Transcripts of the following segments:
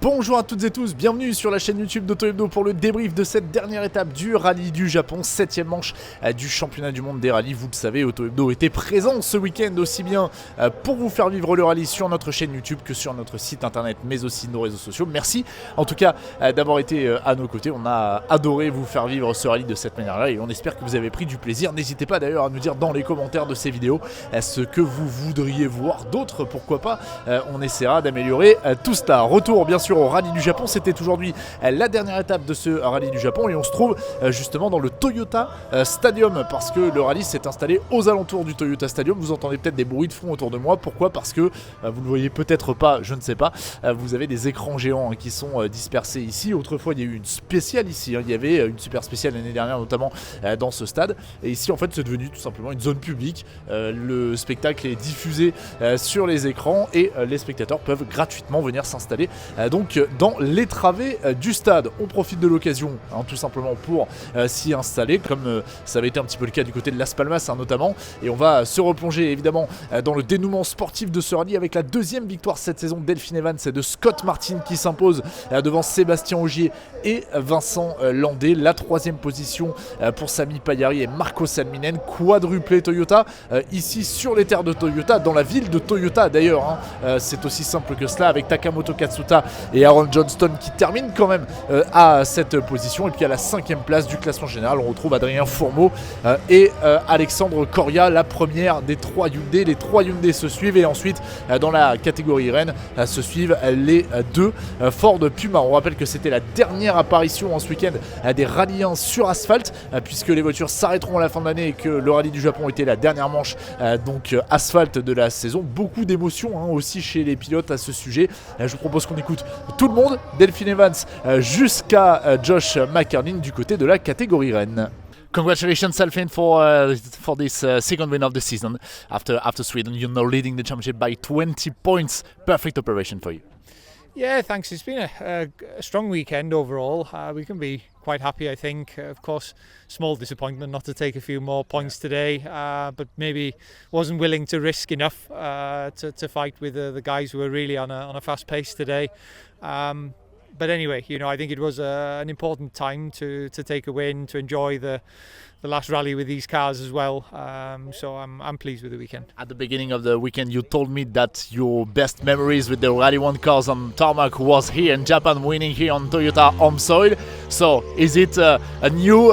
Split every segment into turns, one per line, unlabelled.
Bonjour à toutes et tous, bienvenue sur la chaîne YouTube d'Auto-Hebdo pour le débrief de cette dernière étape du rallye du Japon, 7ème manche du championnat du monde des rallyes. Vous le savez, Auto-Hebdo était présent ce week-end aussi bien pour vous faire vivre le rallye sur notre chaîne YouTube que sur notre site internet mais aussi nos réseaux sociaux. Merci en tout cas d'avoir été à nos côtés, on a adoré vous faire vivre ce rallye de cette manière-là et on espère que vous avez pris du plaisir. N'hésitez pas d'ailleurs à nous dire dans les commentaires de ces vidéos ce que vous voudriez voir d'autres, pourquoi pas, on essaiera d'améliorer tout ça. Retour bien sûr au rallye du Japon, c'était aujourd'hui la dernière étape de ce rallye du Japon et on se trouve justement dans le Toyota Stadium parce que le rallye s'est installé aux alentours du Toyota Stadium. Vous entendez peut-être des bruits de fond autour de moi, pourquoi? Parce que vous ne le voyez peut-être pas, je ne sais pas, vous avez des écrans géants qui sont dispersés ici. Autrefois il y a eu une spéciale ici, il y avait une super spéciale l'année dernière notamment dans ce stade et ici en fait c'est devenu tout simplement une zone publique. Le spectacle est diffusé sur les écrans et les spectateurs peuvent gratuitement venir s'installer donc dans les travées du stade. On profite de l'occasion tout simplement pour s'y installer comme ça avait été un petit peu le cas du côté de Las Palmas notamment, et on va se replonger évidemment dans le dénouement sportif de ce rallye avec la deuxième victoire cette saison d'Elfyn Evans et de Scott Martin qui s'impose devant Sébastien Ogier et Vincent Landé. La troisième position pour Sami Pagliari et Marco Salminen, quadruplé Toyota ici sur les terres de Toyota, dans la ville de Toyota d'ailleurs, c'est aussi simple que cela, avec Takamoto Katsuta et Aaron Johnston qui terminent quand même à cette position. Et puis à la 5ème place du classement général on retrouve Adrien Fourmeau et Alexandre Coria, la première des 3 Hyundai. Les 3 Hyundai se suivent et ensuite dans la catégorie Rennes se suivent les 2 Ford Puma. On rappelle que c'était la dernière apparition en ce week-end des rallyes 1 sur asphalte puisque les voitures s'arrêteront à la fin de l'année et que le rallye du Japon était la dernière manche donc asphalte de la saison. Beaucoup d'émotions aussi chez les pilotes à ce sujet. Je vous propose qu'on écoute tout le monde, d'Elfyn Evans jusqu'à Josh McCarlin du côté de la catégorie Rennes. Congratulations, Elfyn, for this second win of the season after Sweden. You're now leading the championship by 20 points. Perfect operation for you.
Yeah, thanks. It's been a strong weekend overall. We can be quite happy, I think. Of course, small disappointment not to take a few more points today, but maybe wasn't willing to risk enough to fight with the guys who were really on a fast pace today. But anyway, I think it was an important time to take a win, to enjoy the last rally with these cars as well. So I'm pleased with the weekend.
At the beginning of the weekend, you told me that your best memories with the Rally 1 cars on tarmac was here in Japan, winning here on Toyota home soil. So is it a new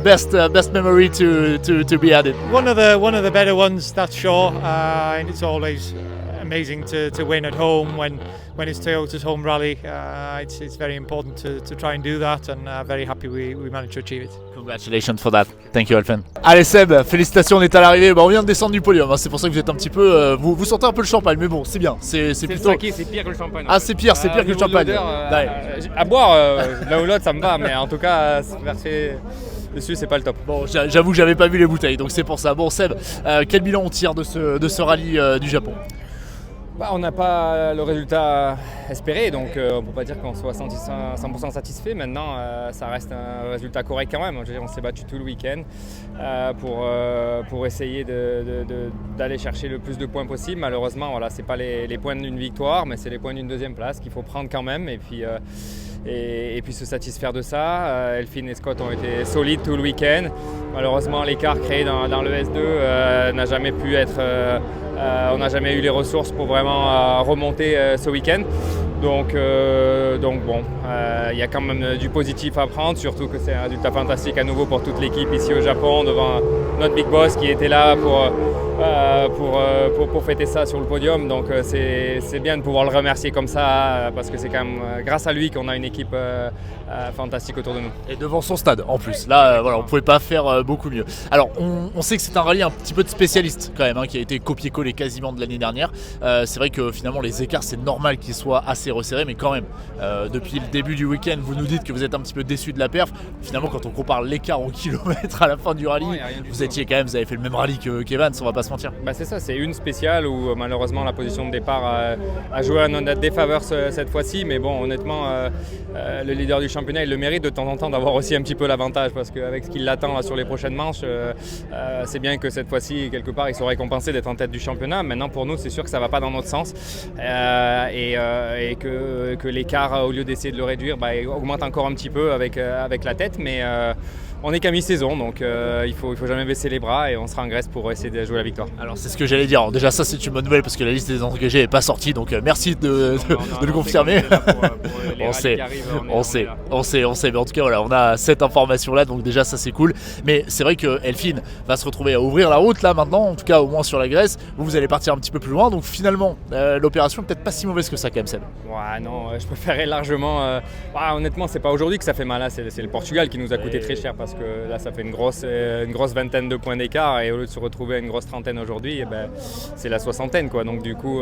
best memory to be added?
One of the better ones, that's sure. And it's always amazing to win at home when it's Toyota's home rally. It's very important to try and do that, and very happy we managed to achieve it.
Congratulations for that. Thank you, Elfyn. Allez Seb, félicitations, on est à l'arrivée. On vient de descendre du podium, c'est pour ça que vous êtes un petit peu... vous sentez un peu le champagne, mais bon, c'est bien. C'est plutôt...
C'est pire que le champagne.
Ah, c'est pire que le champagne.
À boire, l'un ou l'autre, ça me va, mais en tout cas, verser dessus, c'est pas le top.
Bon, j'avoue que j'avais pas vu les bouteilles, donc c'est pour ça. Bon Seb, quel bilan on tire de ce rallye du Japon?
On n'a pas le résultat espéré, donc on ne peut pas dire qu'on soit 100% satisfait. Maintenant, ça reste un résultat correct quand même. Je veux dire, on s'est battu tout le week-end pour essayer d'aller chercher le plus de points possible. Malheureusement, voilà, ce n'est pas les points d'une victoire, mais c'est les points d'une deuxième place qu'il faut prendre quand même. Et puis se satisfaire de ça. Elfyn et Scott ont été solides tout le week-end. Malheureusement, l'écart créé dans le S2 n'a jamais pu être... on n'a jamais eu les ressources pour vraiment remonter ce week-end. Donc bon, il y a quand même du positif à prendre, surtout que c'est un résultat fantastique à nouveau pour toute l'équipe ici au Japon, devant notre big boss qui était là pour fêter ça sur le podium. Donc c'est bien de pouvoir le remercier comme ça, parce que c'est quand même grâce à lui qu'on a une équipe fantastique autour de nous.
Et devant son stade en plus, là voilà, on ne pouvait pas faire beaucoup mieux. Alors on sait que c'est un rallye un petit peu de spécialiste quand même, qui a été copié-collé quasiment de l'année dernière. C'est vrai que finalement les écarts c'est normal qu'ils soient assez resserrés, mais quand même depuis le début du week-end vous nous dites que vous êtes un petit peu déçu de la perf. Finalement quand on compare l'écart en kilomètres à la fin du rallye, vous étiez quand même, vous avez fait le même rallye qu'Evans, on va pas se mentir.
C'est ça, c'est une spéciale où malheureusement la position de départ a joué à notre défaveur cette fois-ci, mais bon honnêtement le leader du championnat il le mérite de temps en temps d'avoir aussi un petit peu l'avantage, parce qu'avec ce qui l'attend sur les prochaines manches, c'est bien que cette fois-ci quelque part il soit récompensé d'être en tête du championnat. Maintenant pour nous c'est sûr que ça va pas dans notre sens et que l'écart, au lieu d'essayer de le réduire, augmente encore un petit peu avec la tête. Mais on n'est qu'à mi-saison, donc il faut jamais baisser les bras et on sera en Grèce pour essayer de jouer la victoire.
Alors c'est ce que j'allais dire. Alors, déjà ça c'est une bonne nouvelle parce que la liste des engagés n'est pas sortie, donc merci de le confirmer. On sait. Mais en tout cas voilà, on a cette information là, donc déjà ça c'est cool. Mais c'est vrai que Elfyn va se retrouver à ouvrir la route là maintenant, en tout cas au moins sur la Grèce. Vous allez partir un petit peu plus loin, donc finalement l'opération est peut-être pas si mauvaise que ça quand même, Seb.
Ouais, non, je préférais largement. Honnêtement, c'est pas aujourd'hui que ça fait mal, hein, c'est le Portugal qui nous a coûté très cher parce que là ça fait une grosse vingtaine de points d'écart et au lieu de se retrouver à une grosse trentaine aujourd'hui, c'est la soixantaine quoi. Donc du coup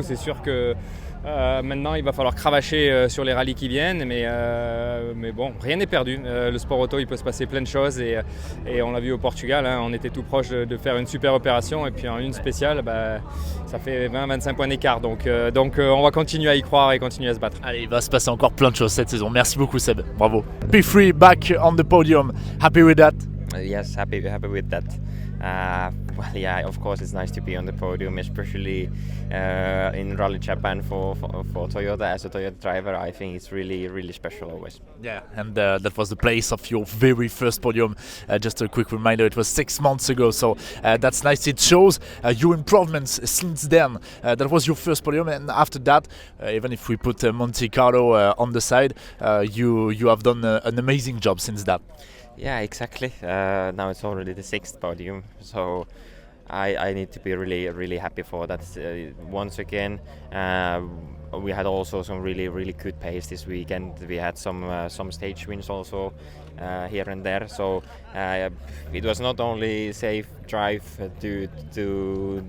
c'est sûr que maintenant il va falloir cravacher sur les rallyes qui viennent, mais bon, rien n'est perdu. Le sport auto, il peut se passer plein de choses et on l'a vu au Portugal, hein, on était tout proche de faire une super opération et puis en une spéciale, ça fait 20-25 points d'écart. Donc on va continuer à y croire et continuer à se battre.
Allez, il va se passer encore plein de choses cette saison. Merci beaucoup Seb, bravo. P3 back on the podium. Happy with that?
Yes, happy with that. Well, yeah, of course it's nice to be on the podium, especially in Rally Japan for Toyota. As a Toyota driver, I think it's really special always.
Yeah, and that was the place of your very first podium. Just a quick reminder, it was 6 months ago, so that's nice. It shows your improvements since then. That was your first podium, and after that, even if we put Monte Carlo on the side, you have done an amazing job since that.
Yeah, exactly. Now it's already the 6th podium, so I need to be really happy for that. Once again, we had also some really good pace this weekend. We had some stage wins also here and there. So it was not only safe drive to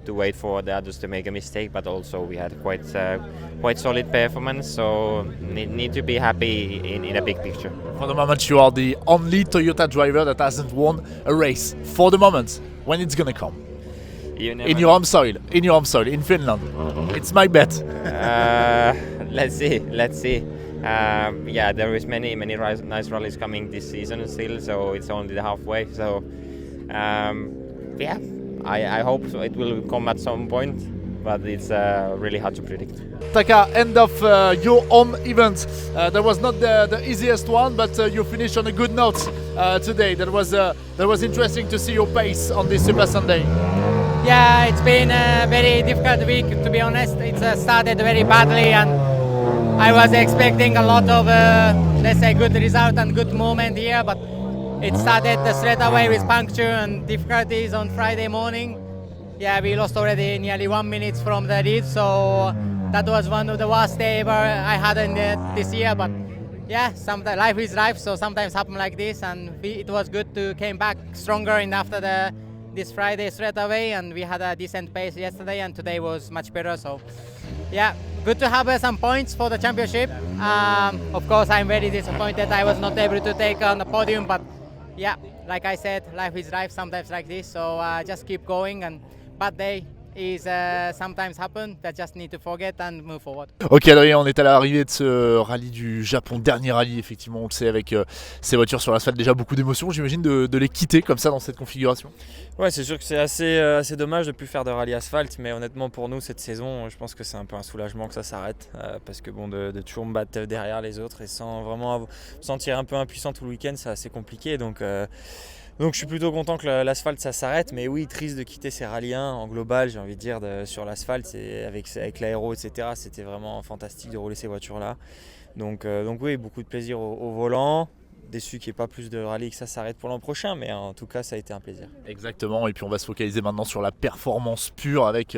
wait for the others to make a mistake, but also we had quite solid performance. So need to be happy in a big picture.
For the moment, you are the only Toyota driver that hasn't won a race. For the moment, when it's gonna come? In your home soil, in Finland. It's my bet.
Let's see. Yeah, there is many nice rallies coming this season still, so it's only the halfway. So yeah, I hope so it will come at some point, but it's really hard to predict.
Taka, end of your home event. That was not the easiest one, but you finished on a good note today. That was interesting to see your pace on this Super Sunday.
Yeah, it's been a very difficult week, to be honest. It started very badly and I was expecting a lot of, let's say, good result and good moment here, but it started straight away with puncture and difficulties on Friday morning. Yeah, we lost already nearly 1 minute from the lead, so that was one of the worst days ever I had in this year, but yeah, sometimes life is life, so sometimes happen like this, and it was good to came back stronger in after this Friday straight away, and we had a decent pace yesterday, and today was much better. So, yeah, good to have some points for the championship. Of course, I'm very disappointed I was not able to take on the podium, but yeah, like I said, life is life sometimes like this. So just keep going, and bad day is sometimes happen. That just need to forget and move forward.
Ok Adrien, on est à l'arrivée de ce rallye du Japon, dernier rallye effectivement, on le sait, avec ces voitures sur l'asphalte, déjà beaucoup d'émotions, j'imagine de les quitter comme ça dans cette configuration.
Ouais, c'est sûr que c'est assez dommage de ne plus faire de rallye asphalte, mais honnêtement pour nous cette saison, je pense que c'est un peu un soulagement que ça s'arrête, parce que bon, de toujours me battre derrière les autres et sans vraiment me sentir un peu impuissant tout le week-end, c'est assez compliqué, donc je suis plutôt content que l'asphalte ça s'arrête, mais oui, triste de quitter ces rallyes 1 en global, j'ai envie de dire, sur l'asphalte, avec l'aéro, etc. C'était vraiment fantastique de rouler ces voitures-là. Donc oui, beaucoup de plaisir au volant. Déçu qu'il n'y ait pas plus de rallye que ça s'arrête pour l'an prochain, mais en tout cas ça a été un plaisir.
Exactement, et puis on va se focaliser maintenant sur la performance pure avec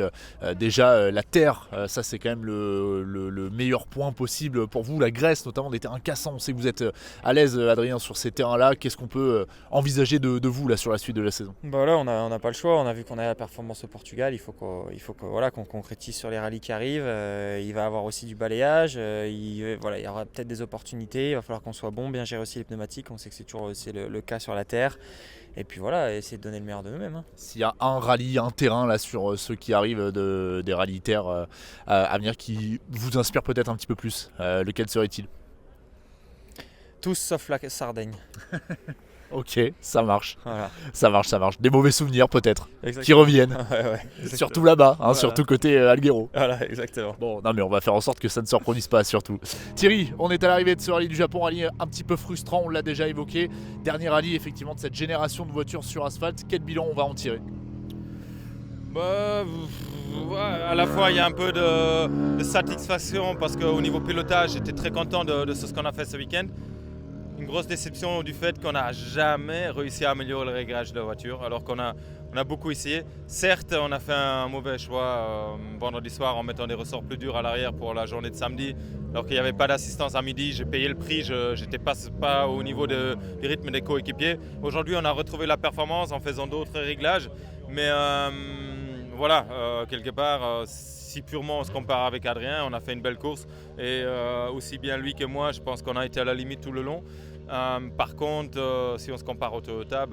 déjà la terre, ça c'est quand même le meilleur point possible pour vous, la Grèce notamment, des terrains cassants, on sait que vous êtes à l'aise Adrien sur ces terrains-là, qu'est-ce qu'on peut envisager de vous là sur la suite de la saison?
Bah là on n'a pas le choix, on a vu qu'on a la performance au Portugal, il faut qu'on concrétise sur les rallyes qui arrivent, il va y avoir aussi du balayage, il y aura peut-être des opportunités, il va falloir qu'on soit bon, bien gérer aussi les pneumatiques. On sait que c'est le cas sur la terre. Et puis voilà, essayer de donner le meilleur de nous-mêmes.
S'il y a un rallye, un terrain là sur ceux qui arrivent des rallyes terre à venir qui vous inspire peut-être un petit peu plus, lequel serait-il?
Tous sauf la Sardaigne.
Ok, ça marche.
Voilà.
Ça marche. Des mauvais souvenirs peut-être qui
Exactement.
reviennent.
Ouais,
Surtout là-bas, hein,
Voilà.
surtout côté Alguero.
Voilà, exactement.
Bon, non mais on va faire en sorte que ça ne se reproduise pas surtout. Thierry, on est à l'arrivée de ce rallye du Japon, rallye un petit peu frustrant, on l'a déjà évoqué. Dernier rallye effectivement de cette génération de voitures sur asphalte. Quel bilan on va en tirer?
Bah, ouais, à la fois il y a un peu de satisfaction parce qu'au niveau pilotage j'étais très content de ce qu'on a fait ce week-end. Une grosse déception du fait qu'on n'a jamais réussi à améliorer le réglage de la voiture alors qu'on a beaucoup essayé. Certes on a fait un mauvais choix vendredi soir en mettant des ressorts plus durs à l'arrière pour la journée de samedi alors qu'il n'y avait pas d'assistance à midi, j'ai payé le prix, je n'étais pas au niveau du rythme des coéquipiers. Aujourd'hui on a retrouvé la performance en faisant d'autres réglages mais voilà, quelque part, si purement on se compare avec Adrien, on a fait une belle course et aussi bien lui que moi, je pense qu'on a été à la limite tout le long. Par contre, si on se compare au Toyota,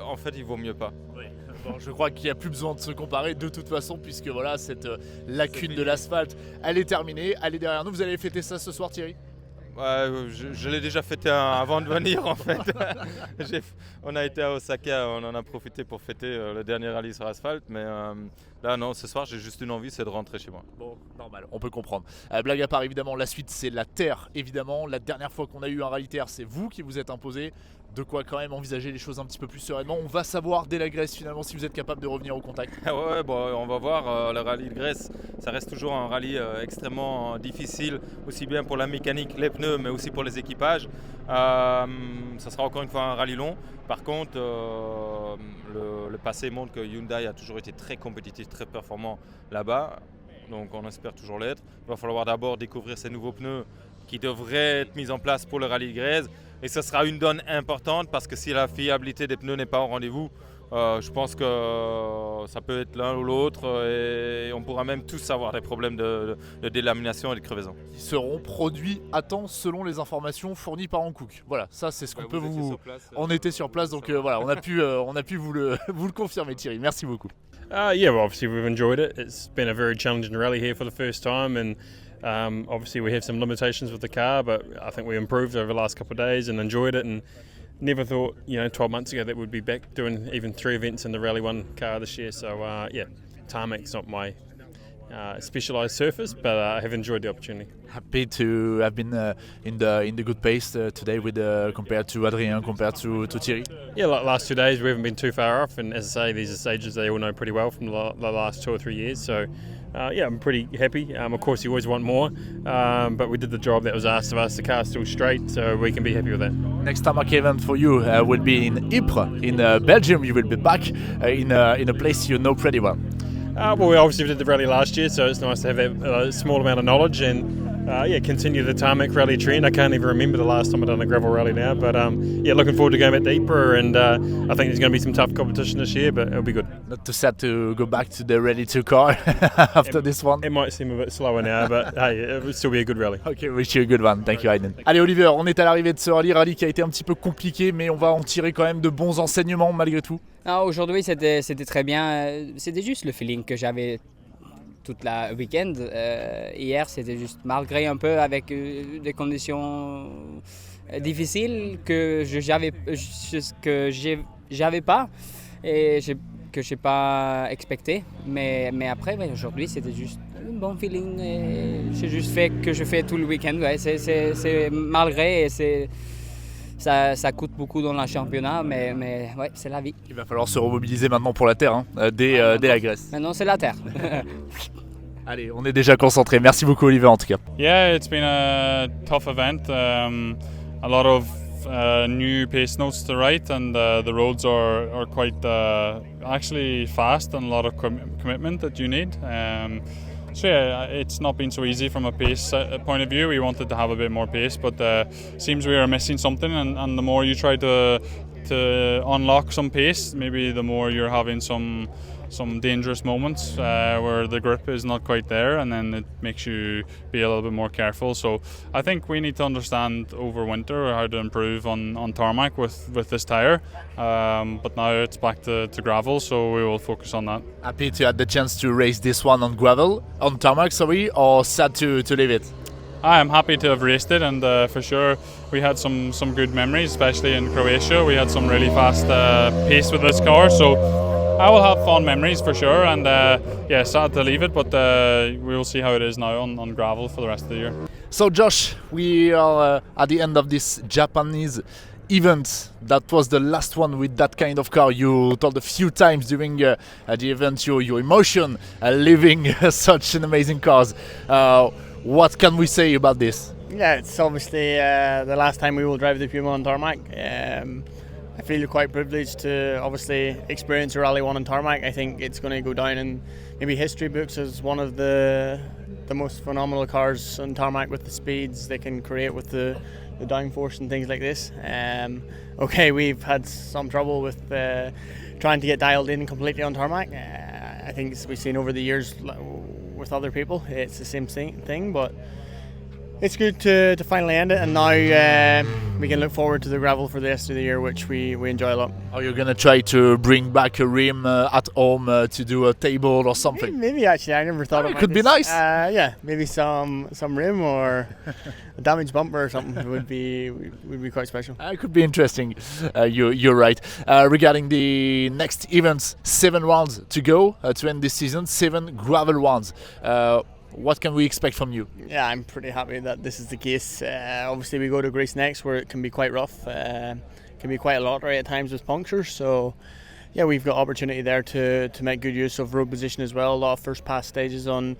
en fait, il vaut mieux pas.
Oui. Bon, je crois qu'il n'y a plus besoin de se comparer de toute façon puisque voilà, cette lacune de l'asphalte, elle est terminée, elle est derrière nous. Vous allez fêter ça ce soir Thierry?
Ouais, je l'ai déjà fêté avant de venir en fait. On a été à Osaka, on en a profité pour fêter le dernier rallye sur asphalte, mais là non, ce soir j'ai juste une envie, c'est de rentrer chez moi.
Bon, normal, on peut comprendre. Blague à part, évidemment, la suite c'est la terre, évidemment. La dernière fois qu'on a eu un rallye terre, c'est vous qui vous êtes imposé. De quoi quand même envisager les choses un petit peu plus sereinement. On va savoir dès la Grèce finalement si vous êtes capable de revenir au contact.
Ouais, bon, on va voir. Le rallye de Grèce, ça reste toujours un rallye extrêmement difficile, aussi bien pour la mécanique, les pneus, mais aussi pour les équipages. Ça sera encore une fois un rallye long. Par contre, le passé montre que Hyundai a toujours été très compétitif, très performant là-bas. Donc on espère toujours l'être. Il va falloir d'abord découvrir ces nouveaux pneus qui devraient être mis en place pour le rallye de Grèce. Et ce sera une donne importante parce que si la fiabilité des pneus n'est pas au rendez-vous, je pense que ça peut être l'un ou l'autre et on pourra même tous avoir des problèmes de délamination et de crevaison.
Ils seront produits à temps selon les informations fournies par Hankook. Voilà, ça c'est ce qu'on peut vous... On était sur place donc voilà, on a pu vous le confirmer Thierry. Merci beaucoup.
Yeah, well, obviously we've enjoyed it. It's been a very challenging rally here for the first time and obviously we have some limitations with the car, but I think we improved over the last couple of days and enjoyed it and never thought, 12 months ago that we'd be back doing even 3 events in the Rally 1 car this year. So yeah, tarmac's not my specialised surface, but I have enjoyed the opportunity.
Happy to have been in the good pace today with compared to Adrien, compared to Thierry.
Yeah, like last 2 days we haven't been too far off, and as I say, these are stages they all know pretty well from the last 2 or 3 years. So yeah, I'm pretty happy. Of course, you always want more, but we did the job that was asked of us. The car's still straight, so we can be happy with that.
Next tarmac event for you will be in Ypres, in Belgium. You will be back in a place you know pretty well.
Well, we obviously did the rally last year, so it's nice to have a small amount of knowledge and yeah, continue the tarmac rally trend. I can't even remember the last time I've done a gravel rally now, but yeah, looking forward to going back to Ypres, and I think there's going to be some tough competition this year, but it'll be good.
Not too sad to go back to the Rally 2 car after this one.
It might seem a bit slower now, but hey, it will still be a good rally.
Ok, wish you a good one. Thank you, Hayden. Allez, Oliver, on est à l'arrivée de ce rallye qui a été un petit peu compliqué, mais on va en tirer quand même de bons enseignements malgré tout.
Ah, aujourd'hui, c'était très bien. C'était juste le feeling que j'avais toute la week-end. Hier, c'était juste malgré un peu avec des conditions difficiles que j'avais pas et que j'ai pas expecté. Mais après, ouais, aujourd'hui, c'était juste un bon feeling. J'ai juste fait que je fais tout le week-end. Ouais, c'est malgré et ça coûte beaucoup dans le championnat, mais ouais, c'est la vie.
Il va falloir se remobiliser maintenant pour la terre, hein, dès la Grèce.
Maintenant, c'est la terre.
Allez, on est déjà concentré. Merci beaucoup, Oliver, en tout cas.
Yeah, it's been a tough event. A lot of new pace notes to write, and the roads are quite actually fast, and a lot of commitment that you need. So yeah, it's not been so easy from a pace point of view. We wanted to have a bit more pace, but seems we are missing something. And the more you try to unlock some pace, maybe the more you're having some dangerous moments where the grip is not quite there, and then it makes you be a little bit more careful. So I think we need to understand over winter how to improve on tarmac with this tyre. But now it's back to gravel, so we will focus on that.
Happy to have the chance to race this one on gravel, on tarmac, sorry, or sad to leave it?
I am happy to have raced it, and for sure we had some good memories, especially in Croatia. We had some really fast pace with this car, so I will have fond memories for sure. And yeah, sad to leave it, but we will see how it is now on gravel for the rest of the year.
So Josh, we are at the end of this Japanese event. That was the last one with that kind of car. You told a few times during the event your emotion living such an amazing cars. What can we say about this?
Yeah, it's obviously the last time we will drive the Puma on tarmac. I feel quite privileged to obviously experience a Rally 1 on tarmac. I think it's going to go down in maybe history books as one of the most phenomenal cars on tarmac, with the speeds they can create with the downforce and things like this. Okay, we've had some trouble with trying to get dialed in completely on tarmac. I think we've seen over the years with other people, it's the same thing, but it's good to finally end it, and now we can look forward to the gravel for the rest of the year, which we enjoy a lot.
Are you gonna try to bring back a rim at home to do a table or something?
Maybe actually, I never thought of it.
Could be nice.
Yeah, maybe some rim or a damaged bumper or something would be quite special.
It could be interesting. You're right. Regarding the next events, 7 rounds to go to end this season. 7 gravel rounds. What can we expect from you?
Yeah, I'm pretty happy that this is the case. Obviously, we go to Greece next, where it can be quite rough. Can be quite a lot right at times with punctures. So, yeah, we've got opportunity there to make good use of road position as well. A lot of first pass stages on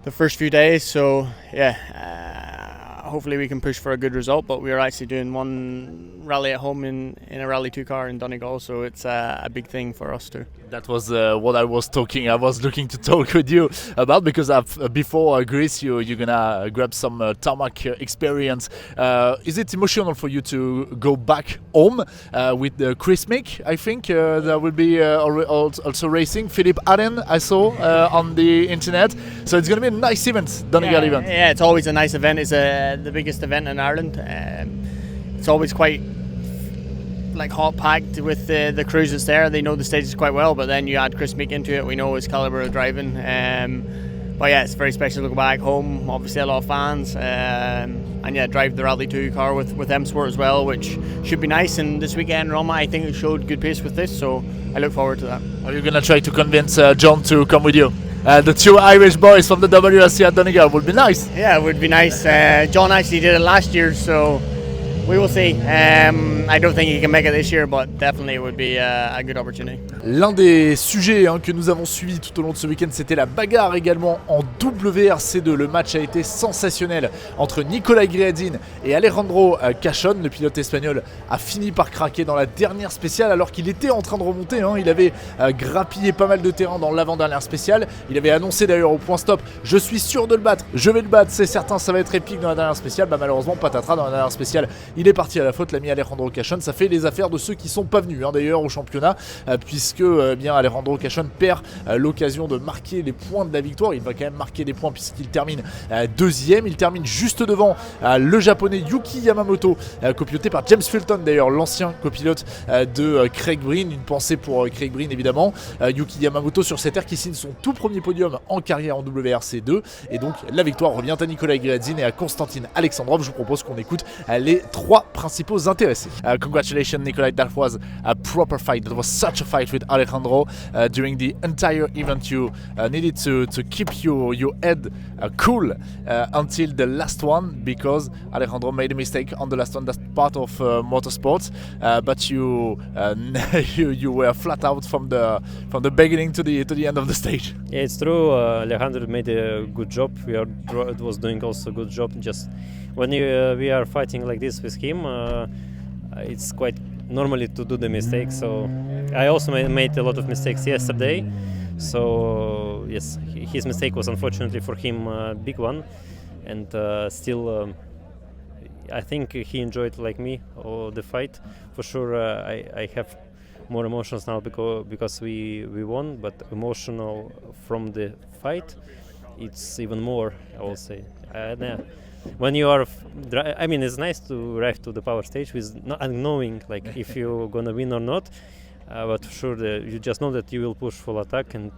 the first few days. So, yeah, hopefully we can push for a good result. But we are actually doing one rally at home in a Rally 2 car in Donegal, so it's a big thing for us too.
That was what I was looking to talk with you about, because before Greece you're gonna grab some tarmac experience. Is it emotional for you to go back home with Chris Mick? I think there will be also racing. Philippe Allen I saw on the internet, so it's gonna be a nice event, Donegal event.
Yeah, it's always a nice event. It's the biggest event in Ireland. It's always quite hot packed with the crews that's there. They know the stages quite well, but then you add Chris Meek into it. We know his calibre of driving. But yeah, it's very special to go back home. Obviously, a lot of fans, and yeah, drive the Rally 2 car with M Sport as well, which should be nice. And this weekend, Roma, I think it showed good pace with this, so I look forward to that.
Are you gonna try to convince John to come with you? The 2 Irish boys from the WRC at Donegal would be nice.
Yeah, it would be nice. John actually did it last year, so we will see. I don't think he can make it this year, but definitely it would be a good opportunity.
L'un des sujets que nous avons suivis tout au long de ce week-end, c'était la bagarre également en WRC2. Le match a été sensationnel entre Nicolai Griadin et Alejandro Cachon. Le pilote espagnol a fini par craquer dans la dernière spéciale alors qu'il était en train de remonter. Il avait grappillé pas mal de terrain dans l'avant-dernière spéciale. Il avait annoncé d'ailleurs au point stop: je suis sûr de le battre, je vais le battre, c'est certain, ça va être épique dans la dernière spéciale. Malheureusement, patatras, dans la dernière spéciale, il est parti à la faute, l'ami Alejandro Cachon. Ça fait les affaires de ceux qui sont pas venus d'ailleurs au championnat, puisque bien Alejandro Cachon perd l'occasion de marquer les points de la victoire. Il va quand même marquer des points puisqu'il termine deuxième. Il termine juste devant le japonais Yuki Yamamoto, copiloté par James Fulton d'ailleurs, l'ancien copilote de Craig Breen. Une pensée pour Craig Breen évidemment. Yuki Yamamoto sur cette aire qui signe son tout premier podium en carrière en WRC2, et donc la victoire revient à Nicolai Griadin et à Konstantin Alexandrov. Je vous propose qu'on écoute les 3 principaux intéressés. Congratulations Nicolai, that was a proper fight. That was such a fight with Alejandro. During the entire event you needed to keep your head cool until the last one, because Alejandro made a mistake on the last one. That's part of motorsports, but you were flat out from the beginning to the end of the stage.
Yeah, it's true. Alejandro made a good job. It was doing also a good job. Just when we are fighting like this with him, it's quite normally to do the mistake. So I also made a lot of mistakes yesterday. So yes, his mistake was unfortunately for him a big one, and still I think he enjoyed like me the fight. For sure, I have more emotions now because we won, but emotional from the fight, it's even more, I will say. When you are, I mean, it's nice to arrive to the power stage with not knowing like if you're gonna win or not, but for sure you just know that you will push full attack, and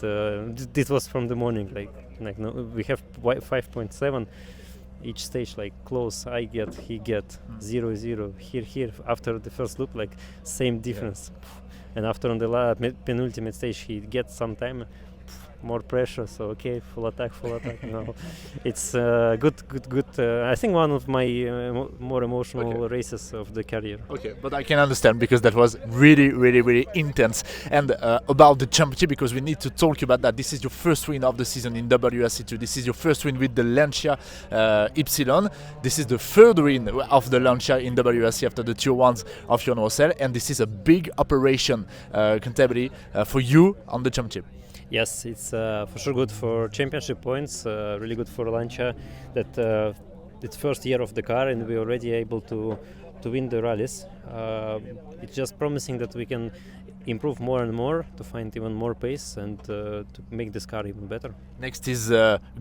this was from the morning. Like no, we have 5.7. each stage like close. I get, he get 0-0 here. After the first loop, like same difference. And after on the penultimate stage, he gets some time. More pressure, so okay, full attack. No, it's good. I think one of my more emotional races of the career.
Okay, but I can understand because that was really intense. And about the championship, because we need to talk about that. This is your first win of the season in WRC2. This is your first win with the Lancia Ypsilon. This is the third win of the Lancia in WRC after the Tier 1s of Johan Rossel. And this is a big operation, Canterbury, for you on the championship.
Yes, it's for sure good for championship points, really good for Lancia that it's first year of the car and we're already able to win the rallies. It's just promising that we can improve more and more to find even more pace and to make this car even better.
Next is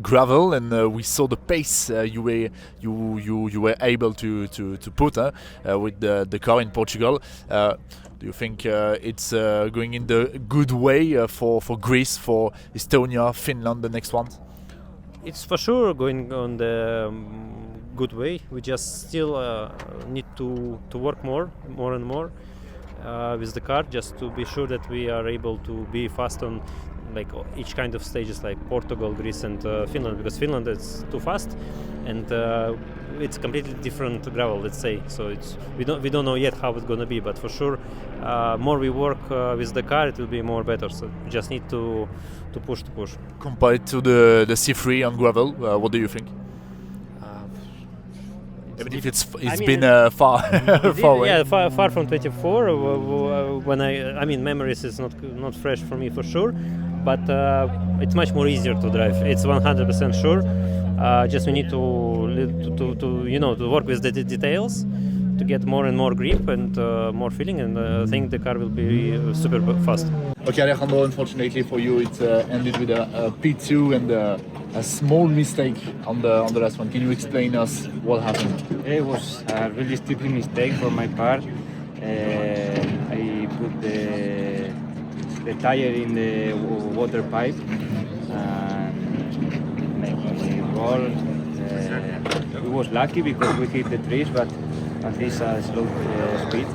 gravel, and we saw the pace you were able to put with the car in Portugal. Do you think it's going in the good way for Greece, for Estonia, Finland, the next one?
It's for sure going on the good way. We just still need to work more and more with the car, just to be sure that we are able to be fast on like each kind of stages, like Portugal, Greece, and Finland. Because Finland is too fast, and it's completely different gravel, let's say. So we don't know yet how it's gonna be, but for sure, more we work with the car, it will be more better. So we just need to push.
Compared to the C3 on gravel, what do you think? Even if it's been far away.
Yeah, far from 24. When I mean, memories is not fresh for me for sure, but it's much more easier to drive. It's 100% sure. Just we need to work with the details to get more and more grip and more feeling, and I think the car will be super fast.
Okay, Alejandro, unfortunately for you, it ended with a P2 and a small mistake on the last one. Can you explain us what happened?
It was a really stupid mistake for my part. I put the tire in the water pipe and made me roll. We was lucky because we hit the trees, but at least a slow speed,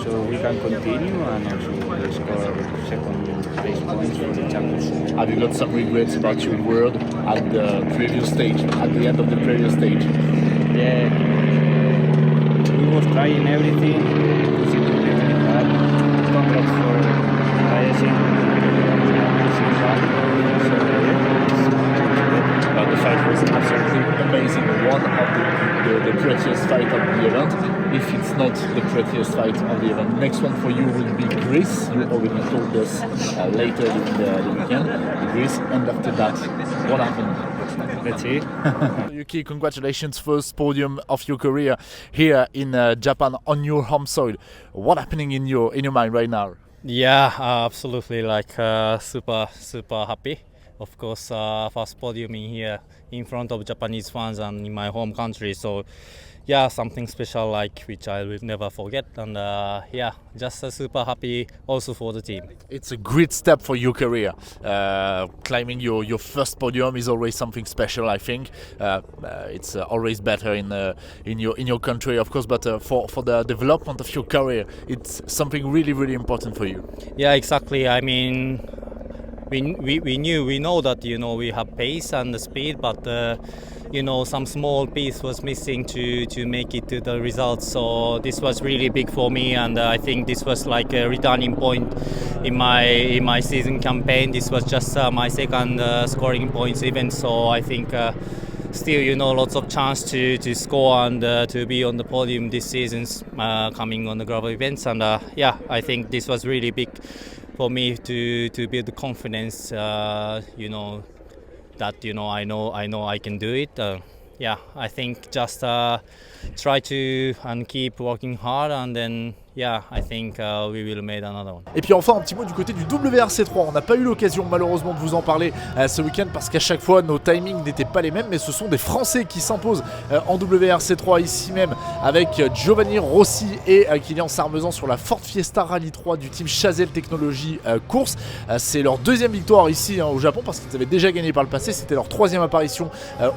so we can continue and also we score second place points for the championship.
Have you got some regrets about your word at the previous stage, at the end of the previous stage?
Yeah, we was trying everything to see the really hard. Congrats for racing.
The fight was absolutely amazing. One of the prettiest fight of the event, if it's not the prettiest fight of the event. Next one for you will be Greece. You already told us later in the weekend. Greece, and after that, what happened?
Let's see.
Yuki, congratulations, first podium of your career here in Japan on your home soil. What happening in your mind right now?
Yeah, absolutely. Like super happy. Of course, first podium in here in front of Japanese fans and in my home country. So, yeah, something special like which I will never forget. And yeah, just super happy also for the team.
It's a great step for your career. Climbing your first podium is always something special, I think. It's always better in your country, of course. But for the development of your career, it's something really important for you.
Yeah, exactly. I mean, we know that we have pace and the speed, but some small piece was missing to make it to the results. So this was really big for me, and I think this was like a returning point in my season campaign. This was just my second scoring points event, so I think still lots of chance to score and to be on the podium this season's coming on the gravel events. And yeah, I think this was really big for me to build the confidence, that I know I can do it. Yeah, I think just try to and keep working hard, and then yeah, I think we will make another one.
Et puis enfin un petit mot du côté du WRC3, on n'a pas eu l'occasion malheureusement de vous en parler ce week-end parce qu'à chaque fois nos timings n'étaient pas les mêmes, mais ce sont des Français qui s'imposent en WRC3 ici même avec Giovanni Rossi et Kylian Sarmezan sur la Ford Fiesta Rally 3 du team Chazelle Technologies Course. C'est leur deuxième victoire ici au Japon parce qu'ils avaient déjà gagné par le passé, c'était leur troisième apparition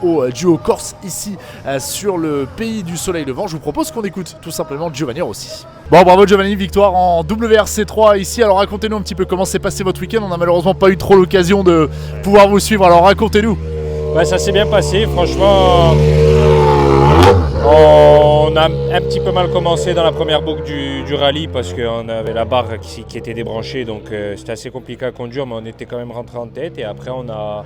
au duo Corse ici sur le pays du soleil levant. Je vous propose qu'on écoute tout simplement Giovanni Rossi. Bon, bravo Giovanni, victoire en WRC3 ici. Alors racontez-nous un petit peu comment s'est passé votre week-end. On n'a malheureusement pas eu trop l'occasion de pouvoir vous suivre, alors racontez-nous.
Ouais, ça s'est bien passé, franchement. On a un petit peu mal commencé dans la première boucle du rallye parce qu'on avait la barre qui était débranchée, donc c'était assez compliqué à conduire, mais on était quand même rentré en tête et après on a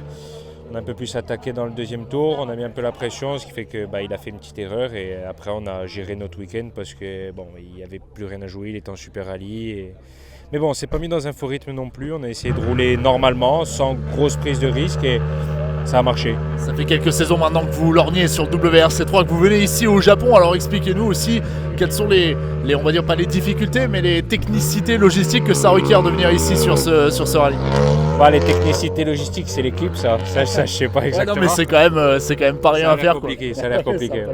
un peu plus attaqué dans le deuxième tour, on a mis un peu la pression, ce qui fait que il a fait une petite erreur et après on a géré notre week-end parce que bon, il n'y avait plus rien à jouer, il était en super rallye. Mais bon, on ne s'est pas mis dans un faux rythme non plus, on a essayé de rouler normalement, sans grosse prise de risque et ça a marché.
Ça fait quelques saisons maintenant que vous lorgnez sur le WRC3, que vous venez ici au Japon, alors expliquez-nous aussi quelles sont les on va dire pas les difficultés, mais les technicités logistiques que ça requiert de venir ici sur ce rallye.
Les technicités logistiques, c'est l'équipe, ça je sais pas exactement.
Ouais, non, mais c'est quand même pas rien à faire.
Ça a l'air compliqué.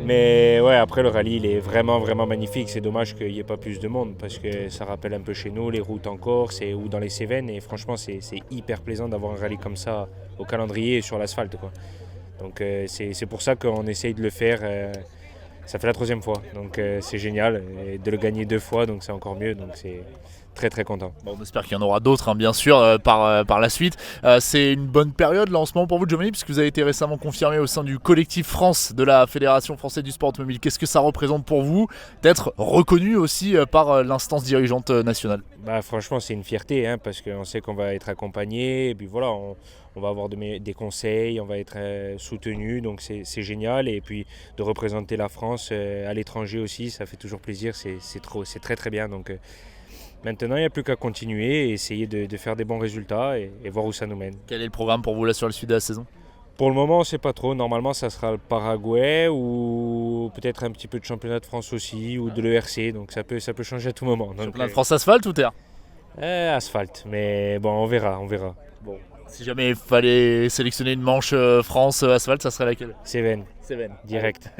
Mais ouais, après le rallye, il est vraiment magnifique. C'est dommage qu'il n'y ait pas plus de monde parce que ça rappelle un peu chez nous les routes en Corse ou dans les Cévennes. Et franchement, c'est hyper plaisant d'avoir un rallye comme ça au calendrier et sur l'asphalte, quoi. Donc c'est pour ça qu'on essaye de le faire. Ça fait la troisième fois, donc c'est génial. Et de le gagner 2 fois, donc c'est encore mieux. Donc c'est très content.
Bon, on espère qu'il y en aura d'autres, hein, bien sûr, par la suite. C'est une bonne période là en ce moment pour vous, Giovanni, puisque vous avez été récemment confirmé au sein du collectif France de la Fédération française du sport automobile. Qu'est-ce que ça représente pour vous d'être reconnu aussi par l'instance dirigeante nationale?
Franchement, c'est une fierté, hein, parce qu'on sait qu'on va être accompagné, et puis voilà, on va avoir des conseils, on va être soutenu, donc c'est génial. Et puis de représenter la France à l'étranger aussi, ça fait toujours plaisir, c'est très bien. Donc maintenant, il n'y a plus qu'à continuer et essayer de faire des bons résultats et voir où ça nous mène.
Quel est le programme pour vous là sur la suite de la saison?
Pour le moment, on ne sait pas trop. Normalement, ça sera le Paraguay ou peut-être un petit peu de championnat de France aussi ou de l'ERC. Donc ça peut changer à tout moment.
Championnat de France asphalte ou terre?
Asphalte, mais bon, on verra.
Bon. Si jamais il fallait sélectionner une manche France asphalte, ça serait laquelle?
Cévennes. Direct.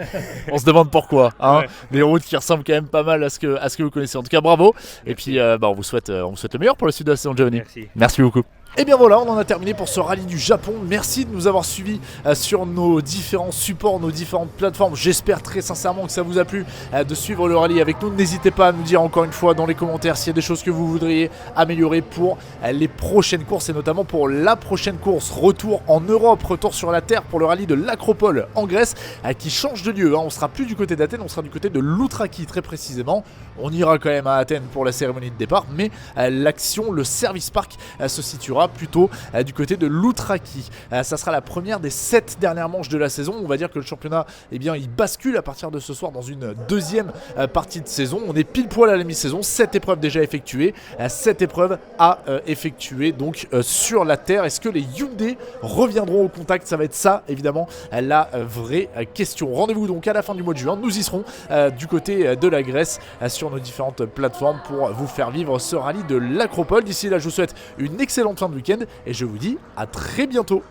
On se demande pourquoi, hein.
Ouais.
Des routes qui ressemblent quand même pas mal à ce que vous connaissez. En tout cas, bravo. Merci. Et puis, on vous souhaite le meilleur pour la suite de la saison, Giovanni. Merci beaucoup. Et bien voilà, on en a terminé pour ce rallye du Japon. Merci de nous avoir suivis sur nos différents supports, nos différentes plateformes. J'espère très sincèrement que ça vous a plu de suivre le rallye avec nous. N'hésitez pas à nous dire encore une fois dans les commentaires s'il y a des choses que vous voudriez améliorer pour les prochaines courses et notamment pour la prochaine course. Retour en Europe, retour sur la Terre pour le rallye de l'Acropole en Grèce qui change de lieu. On sera plus du côté d'Athènes, on sera du côté de Loutraki très précisément. On ira quand même à Athènes pour la cérémonie de départ, mais l'action, le service park se situera plutôt du côté de Loutraki. Ça sera la première des 7 dernières manches de la saison. On va dire que le championnat, il bascule à partir de ce soir dans une deuxième partie de saison. On est pile poil à la mi-saison, 7 épreuves déjà effectuées, 7 épreuves à effectuer donc sur la Terre. Est-ce que les Hyundai reviendront au contact? Ça va être ça évidemment la vraie question. Rendez-vous donc à la fin du mois de juin. Nous y serons du côté de la Grèce sur nos différentes plateformes pour vous faire vivre ce rallye de l'Acropole. D'ici là, je vous souhaite une excellente fin de week-end et je vous dis à très bientôt.